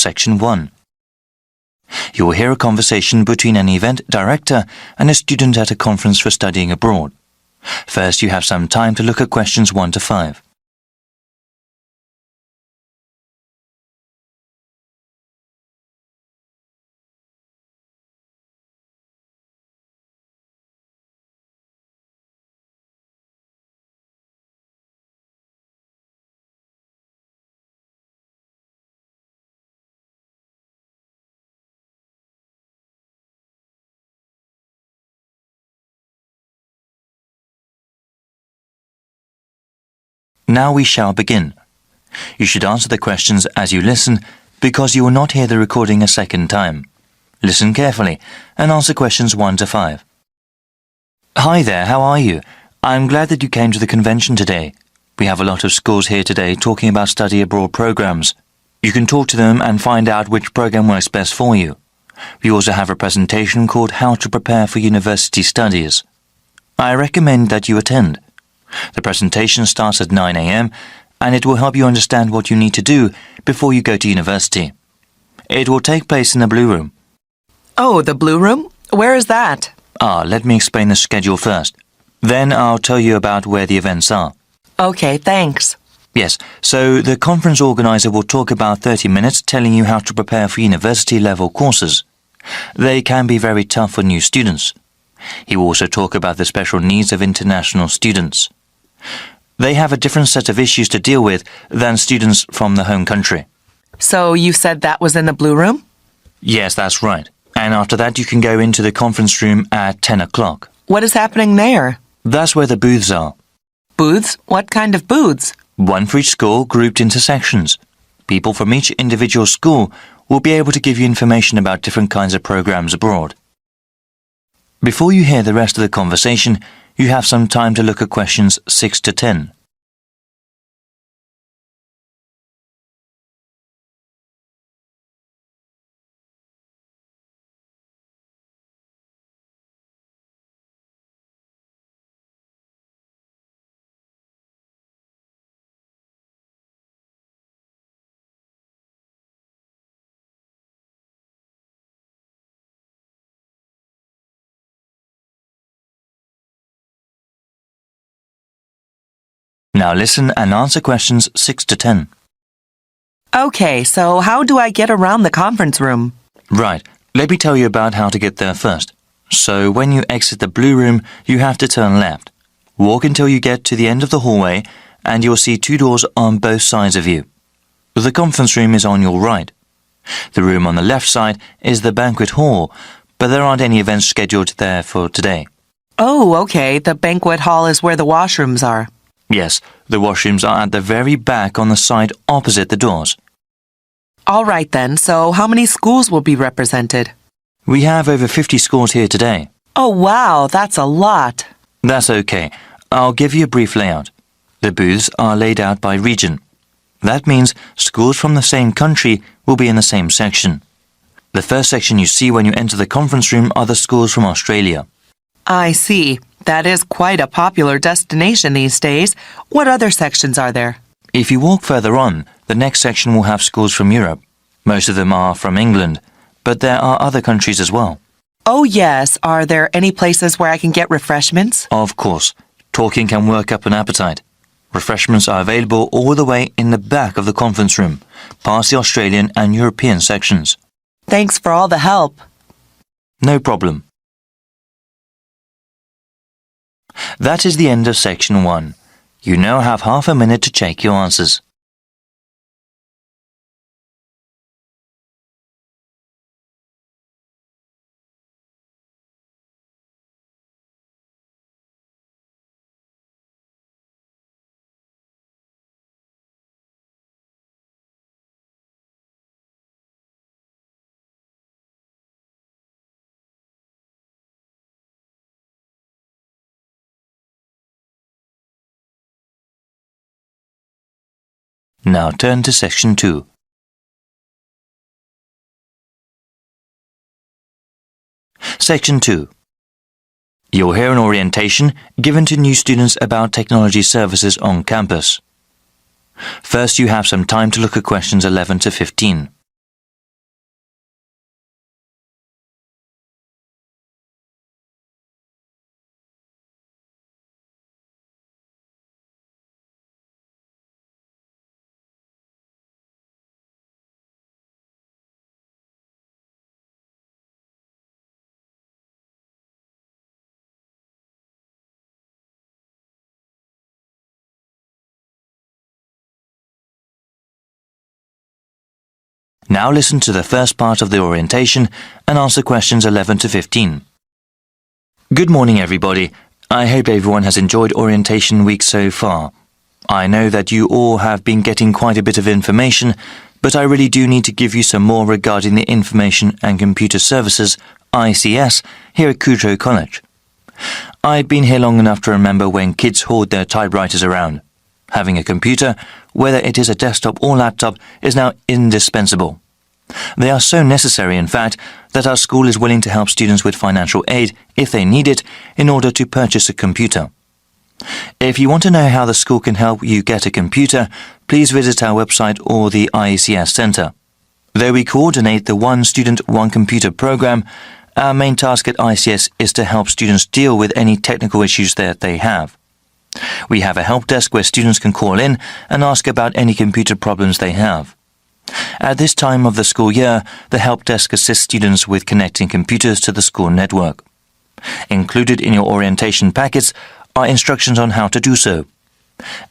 Section 1. You will hear a conversation between an event director and a student at a conference for studying abroad. First, you have some time to look at questions 1 to 5. Now we shall begin. You should answer the questions as you listen because you will not hear the recording a second time. Listen carefully and answer questions 1 to 5. Hi there, how are you? I'm glad that you came to the convention today. We have a lot of schools here today talking about study abroad programs. You can talk to them and find out which program works best for you. We also have a presentation called How to Prepare for University Studies. I recommend that you attend. The presentation starts at 9 a.m. and it will help you understand what you need to do before you go to university. It will take place in the Blue Room. Oh, the Blue Room? Where is that? Let me explain the schedule first. Then I'll tell you about where the events are. Okay, thanks. Yes, so the conference organizer will talk about 30 minutes telling you how to prepare for university-level courses. They can be very tough for new students. He will also talk about the special needs of international students. They have a different set of issues to deal with than students from the home country. So you said that was in the Blue Room? Yes, that's right. And after that you can go into the conference room at 10 o'clock. What is happening there? That's where the booths are. Booths? What kind of booths? One for each school grouped into sections. People from each individual school will be able to give you information about different kinds of programs abroad. Before you hear the rest of the conversation, you have some time to look at questions 6 to 10. Now listen and answer questions 6 to 10. Okay, so how do I get around the conference room? Right, let me tell you about how to get there first. So when you exit the Blue Room, you have to turn left. Walk until you get to the end of the hallway and you'll see 2 doors on both sides of you. The conference room is on your right. The room on the left side is the banquet hall, but there aren't any events scheduled there for today. Oh, okay, the banquet hall is where the washrooms are. Yes, the washrooms are at the very back on the side opposite the doors. All right then, so how many schools will be represented? We have over 50 schools here today. Oh wow, that's a lot. That's okay. I'll give you a brief layout. The booths are laid out by region. That means schools from the same country will be in the same section. The first section you see when you enter the conference room are the schools from Australia. I see. That is quite a popular destination these days. What other sections are there? If you walk further on, the next section will have schools from Europe. Most of them are from England, but there are other countries as well. Oh yes, are there any places where I can get refreshments? Of course. Talking can work up an appetite. Refreshments are available all the way in the back of the conference room, past the Australian and European sections. Thanks for all the help. No problem. That is the end of section 1. You now have half a minute to check your answers. Now turn to section 2. Section 2. You'll hear an orientation given to new students about technology services on campus. First, you have some time to look at questions 11 to 15. Now listen to the first part of the orientation and answer questions 11 to 15. Good morning, everybody. I hope everyone has enjoyed orientation week so far. I know that you all have been getting quite a bit of information, but I really do need to give you some more regarding the Information and Computer Services, ICS, here at Kudrow College. I've been here long enough to remember when kids hoard their typewriters around. Having a computer, whether it is a desktop or laptop, is now indispensable. They are so necessary, in fact, that our school is willing to help students with financial aid, if they need it, in order to purchase a computer. If you want to know how the school can help you get a computer, please visit our website or the IECS Centre. Though we coordinate the One Student, One Computer program, our main task at ICS is to help students deal with any technical issues that they have. We have a help desk where students can call in and ask about any computer problems they have. At this time of the school year, the help desk assists students with connecting computers to the school network. Included in your orientation packets are instructions on how to do so.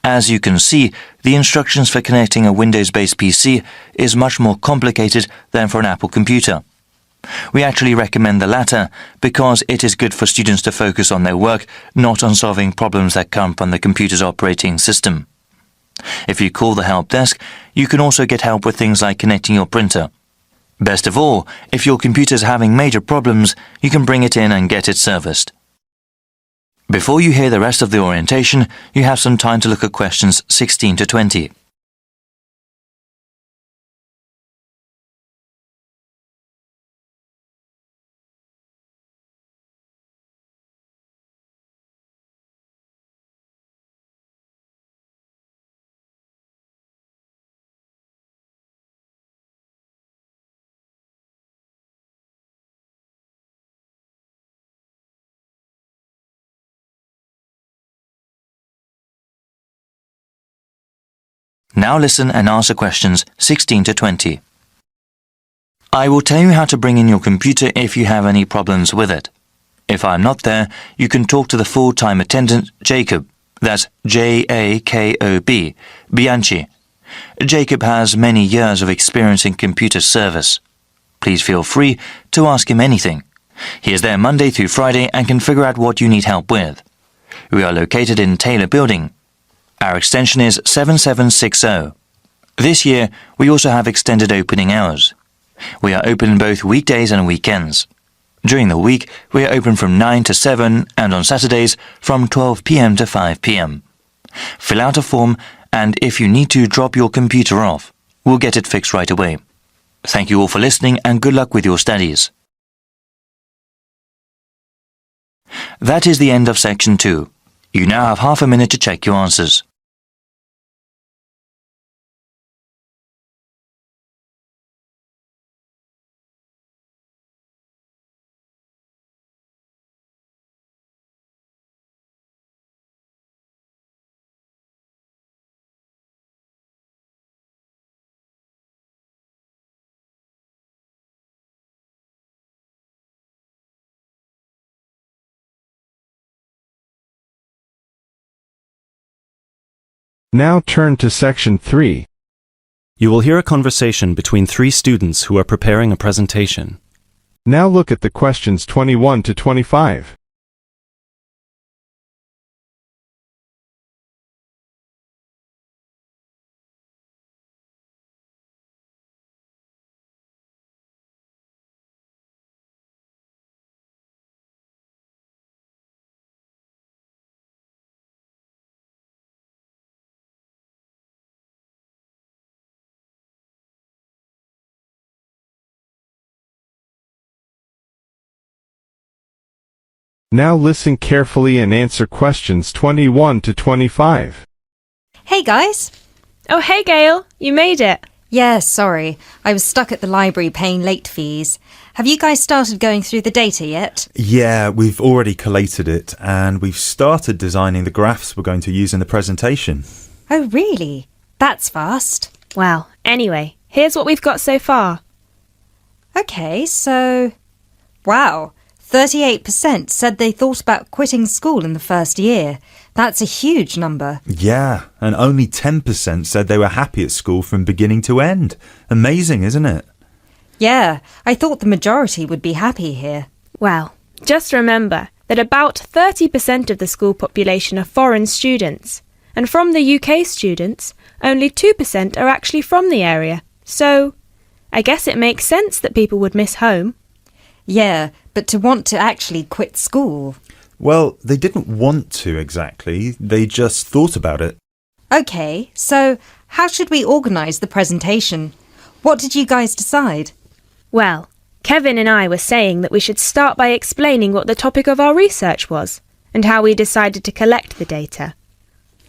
As you can see, the instructions for connecting a Windows-based PC is much more complicated than for an Apple computer. We actually recommend the latter because it is good for students to focus on their work, not on solving problems that come from the computer's operating system. If you call the help desk, you can also get help with things like connecting your printer. Best of all, if your computer is having major problems, you can bring it in and get it serviced. Before you hear the rest of the orientation, you have some time to look at questions 16 to 20. Now listen and answer questions 16 to 20. I will tell you how to bring in your computer if you have any problems with it. If I'm not there, you can talk to the full-time attendant, Jacob. That's Jakob, Bianchi. Jacob has many years of experience in computer service. Please feel free to ask him anything. He is there Monday through Friday and can figure out what you need help with. We are located in Taylor Building. Our extension is 7760. This year, we also have extended opening hours. We are open both weekdays and weekends. During the week, we are open from 9 to 7 and on Saturdays from 12 p.m. to 5 p.m. Fill out a form and if you need to drop your computer off, we'll get it fixed right away. Thank you all for listening and good luck with your studies. That is the end of section 2. You now have half a minute to check your answers. Now turn to section 3. You will hear a conversation between 3 students who are preparing a presentation. Now look at the questions 21 to 25. Now listen carefully and answer questions 21 to 25. Hey guys! Oh, hey Gail, you made it. Yeah, sorry. I was stuck at the library paying late fees. Have you guys started going through the data yet? Yeah, we've already collated it and we've started designing the graphs we're going to use in the presentation. Oh, really? That's fast. Well, anyway, here's what we've got so far. Okay, so... Wow, 38% said they thought about quitting school in the first year. That's a huge number. Yeah, and only 10% said they were happy at school from beginning to end. Amazing, isn't it? Yeah, I thought the majority would be happy here. Well, just remember that about 30% of the school population are foreign students, and from the UK students, only 2% are actually from the area. So, I guess it makes sense that people would miss home. Yeah, but to want to actually quit school. Well, they didn't want to exactly, they just thought about it. OK, so how should we organise the presentation? What did you guys decide? Well, Kevin and I were saying that we should start by explaining what the topic of our research was, and how we decided to collect the data.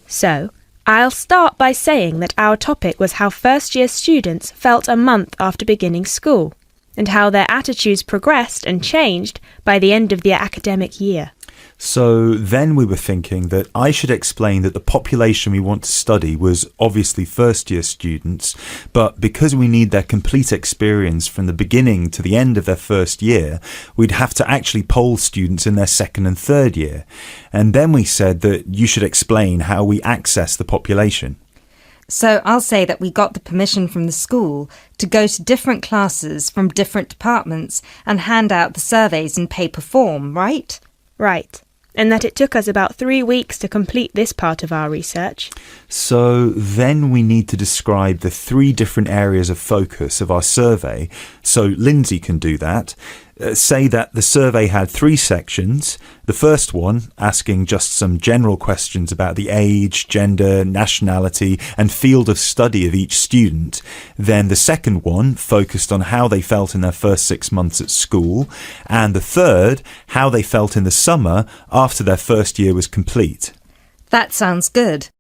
So, I'll start by saying that our topic was how first-year students felt a month after beginning school, and how their attitudes progressed and changed by the end of the academic year. So then we were thinking that I should explain that the population we want to study was obviously first-year students, but because we need their complete experience from the beginning to the end of their first year, we'd have to actually poll students in their second and third year. And then we said that you should explain how we access the population. So I'll say that we got the permission from the school to go to different classes from different departments and hand out the surveys in paper form, right? Right. And that it took us about 3 weeks to complete this part of our research. So then we need to describe the 3 different areas of focus of our survey. So Lindsay can do that. Say that the survey had 3 sections. The first one asking just some general questions about the age, gender, nationality and field of study of each student. Then the second one focused on how they felt in their first 6 months at school. And the third, how they felt in the summer after their first year was complete. That sounds good.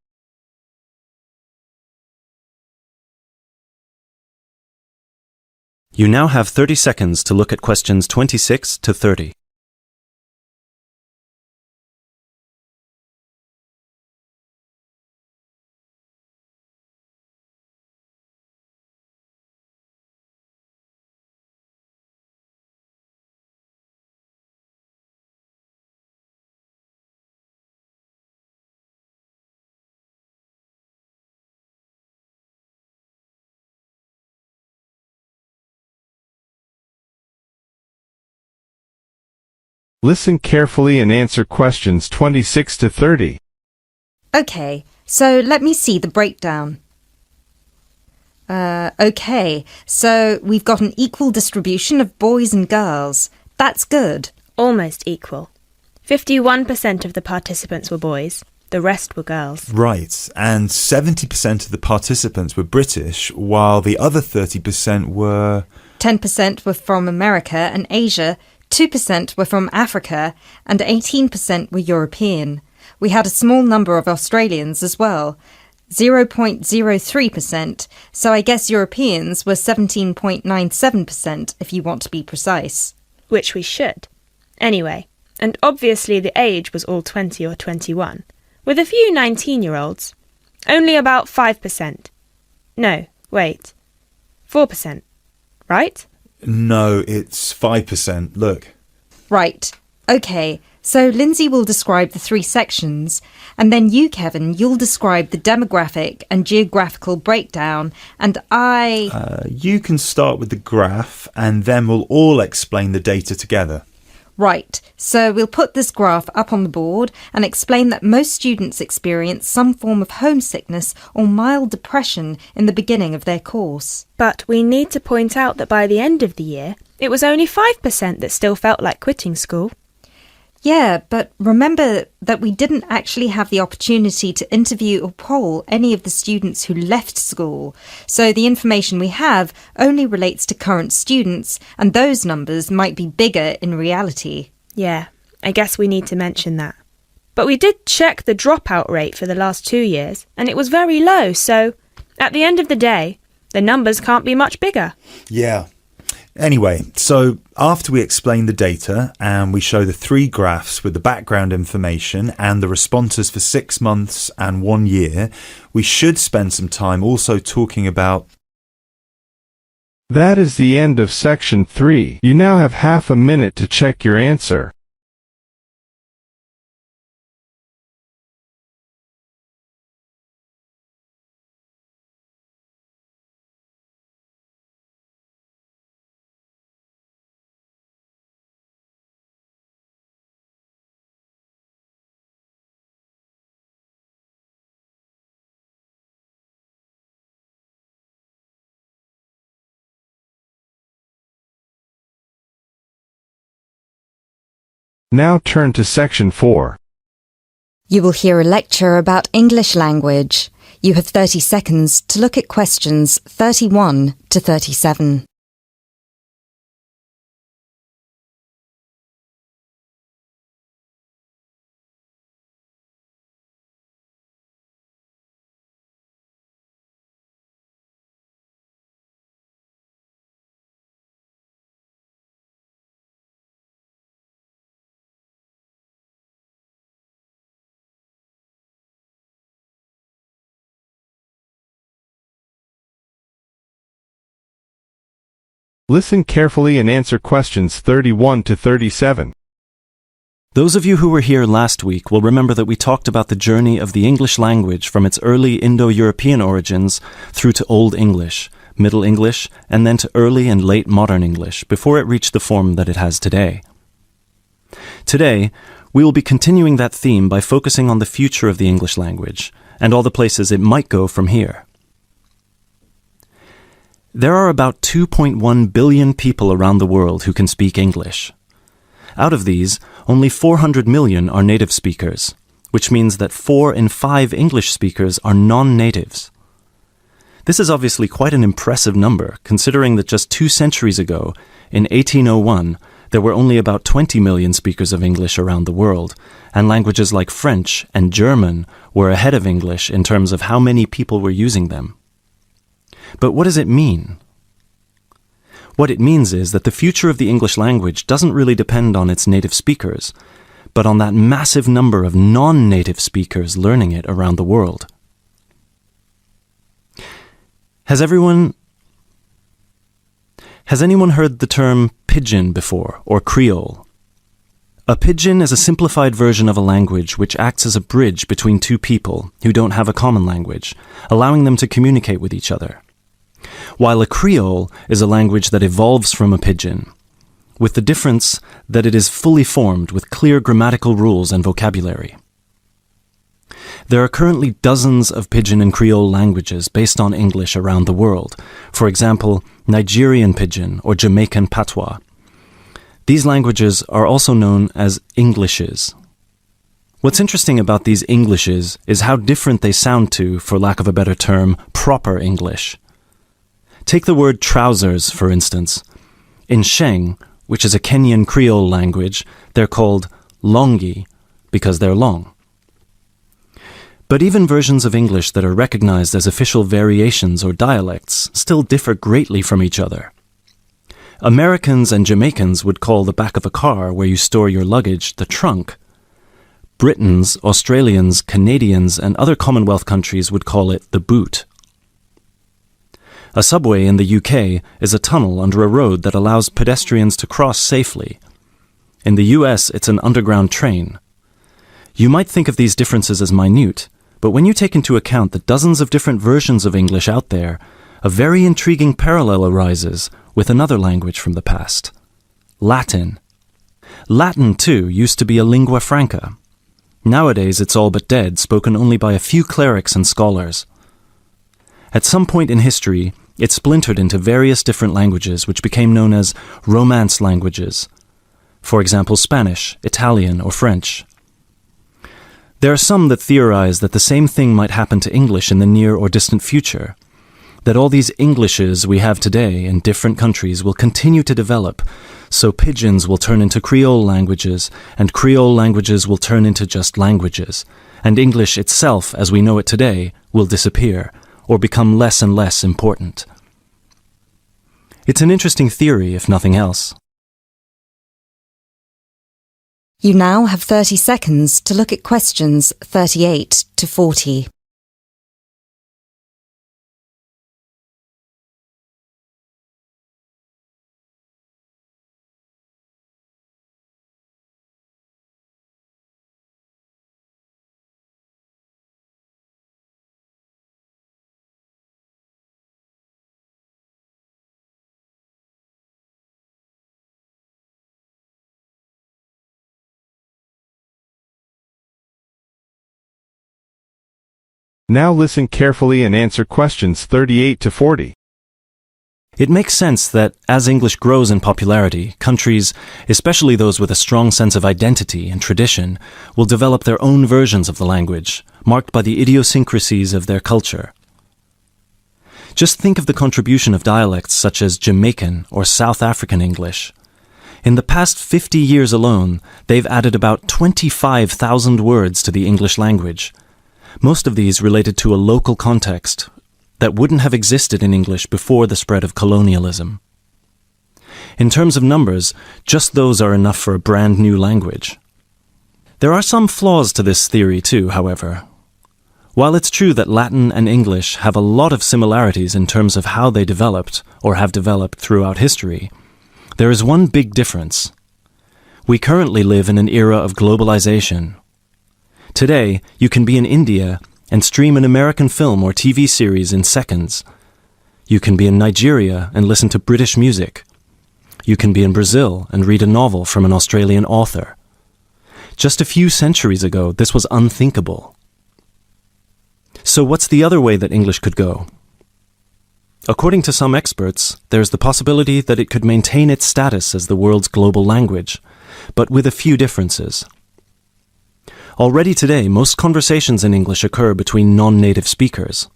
You now have 30 seconds to look at questions 26 to 30. Listen carefully and answer questions 26 to 30. OK, so let me see the breakdown. OK, so we've got an equal distribution of boys and girls. That's good. Almost equal. 51% of the participants were boys, the rest were girls. Right, and 70% of the participants were British, while the other 30% were... 10% were from America and Asia, 2% were from Africa, and 18% were European. We had a small number of Australians as well, 0.03%, so I guess Europeans were 17.97% if you want to be precise. Which we should. Anyway, and obviously the age was all 20 or 21, with a few 19-year-olds. Only about 5%. No, wait. 4%. Right? No, it's 5%. Look. Right. OK, so Lindsay will describe the 3 sections, and then you, Kevin, you'll describe the demographic and geographical breakdown, and You can start with the graph, and then we'll all explain the data together. Right, so we'll put this graph up on the board and explain that most students experience some form of homesickness or mild depression in the beginning of their course. But we need to point out that by the end of the year, it was only 5% that still felt like quitting school. Yeah, but remember that we didn't actually have the opportunity to interview or poll any of the students who left school, so the information we have only relates to current students, and those numbers might be bigger in reality. Yeah, I guess we need to mention that. But we did check the dropout rate for the last 2 years, and it was very low, so at the end of the day, the numbers can't be much bigger. Yeah. Anyway, so after we explain the data and we show the 3 graphs with the background information and the responses for 6 months and 1 year, we should spend some time also talking about That is the end of section 3. You now have half a minute to check your answer. Now turn to section 4. You will hear a lecture about English language. You have 30 seconds to look at questions 31 to 37. Listen carefully and answer questions 31 to 37. Those of you who were here last week will remember that we talked about the journey of the English language from its early Indo-European origins through to Old English, Middle English, and then to early and late modern English before it reached the form that it has today. Today, we will be continuing that theme by focusing on the future of the English language and all the places it might go from here. There are about 2.1 billion people around the world who can speak English. Out of these, only 400 million are native speakers, which means that 4 in 5 English speakers are non-natives. This is obviously quite an impressive number, considering that just 2 centuries ago, in 1801, there were only about 20 million speakers of English around the world, and languages like French and German were ahead of English in terms of how many people were using them. But what does it mean? What it means is that the future of the English language doesn't really depend on its native speakers, but on that massive number of non-native speakers learning it around the world. Has anyone heard the term pidgin before, or Creole? A pidgin is a simplified version of a language which acts as a bridge between two people who don't have a common language, allowing them to communicate with each other. While a Creole is a language that evolves from a pidgin, with the difference that it is fully formed with clear grammatical rules and vocabulary. There are currently dozens of Pidgin and Creole languages based on English around the world, for example, Nigerian Pidgin or Jamaican Patois. These languages are also known as Englishes. What's interesting about these Englishes is how different they sound to, for lack of a better term, proper English. Take the word trousers, for instance. In Sheng, which is a Kenyan Creole language, they're called longi because they're long. But even versions of English that are recognized as official variations or dialects still differ greatly from each other. Americans and Jamaicans would call the back of a car where you store your luggage the trunk. Britons, Australians, Canadians, and other Commonwealth countries would call it the boot. A subway in the UK is a tunnel under a road that allows pedestrians to cross safely. In the US, it's an underground train. You might think of these differences as minute, but when you take into account the dozens of different versions of English out there, a very intriguing parallel arises with another language from the past: Latin. Latin, too, used to be a lingua franca. Nowadays, it's all but dead, spoken only by a few clerics and scholars. At some point in history, it splintered into various different languages which became known as Romance languages. For example, Spanish, Italian, or French. There are some that theorize that the same thing might happen to English in the near or distant future, that all these Englishes we have today in different countries will continue to develop, so pidgins will turn into Creole languages, and Creole languages will turn into just languages, and English itself, as we know it today, will disappear, or become less and less important. It's an interesting theory, if nothing else. You now have 30 seconds to look at questions 38 to 40. Now listen carefully and answer questions 38 to 40. It makes sense that as English grows in popularity, countries, especially those with a strong sense of identity and tradition, will develop their own versions of the language, marked by the idiosyncrasies of their culture. Just think of the contribution of dialects such as Jamaican or South African English. In the past 50 years alone, they've added about 25,000 words to the English language. Most of these related to a local context that wouldn't have existed in English before the spread of colonialism. In terms of numbers, just those are enough for a brand new language. There are some flaws to this theory too, however. While it's true that Latin and English have a lot of similarities in terms of how they developed, or have developed throughout history, there is one big difference. We currently live in an era of globalization. Today, you can be in India and stream an American film or TV series in seconds. You can be in Nigeria and listen to British music. You can be in Brazil and read a novel from an Australian author. Just a few centuries ago, this was unthinkable. So what's the other way that English could go? According to some experts, there's the possibility that it could maintain its status as the world's global language, but with a few differences. Already today, most conversations in English occur between non-native speakers.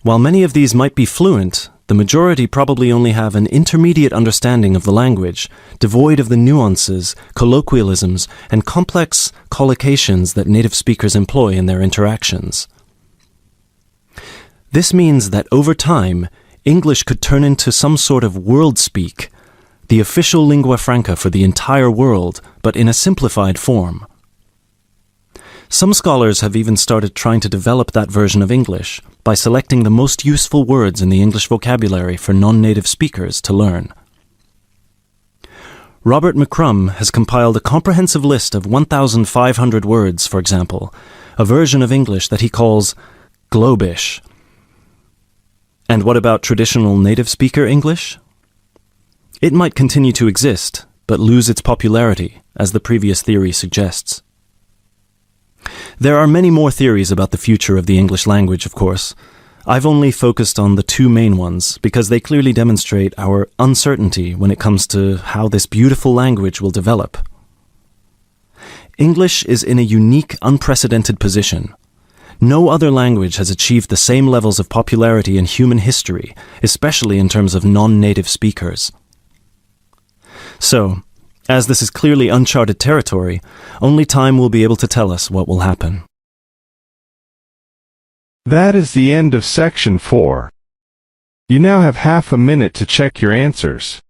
While many of these might be fluent, the majority probably only have an intermediate understanding of the language, devoid of the nuances, colloquialisms, and complex collocations that native speakers employ in their interactions. This means that over time, English could turn into some sort of world speak, the official lingua franca for the entire world, but in a simplified form. Some scholars have even started trying to develop that version of English by selecting the most useful words in the English vocabulary for non-native speakers to learn. Robert McCrum has compiled a comprehensive list of 1,500 words, for example, a version of English that he calls Globish. And what about traditional native speaker English? It might continue to exist, but lose its popularity, as the previous theory suggests. There are many more theories about the future of the English language, of course. I've only focused on the two main ones because they clearly demonstrate our uncertainty when it comes to how this beautiful language will develop. English is in a unique, unprecedented position. No other language has achieved the same levels of popularity in human history, especially in terms of non-native speakers. So, as this is clearly uncharted territory, only time will be able to tell us what will happen. That is the end of section 4. You now have half a minute to check your answers.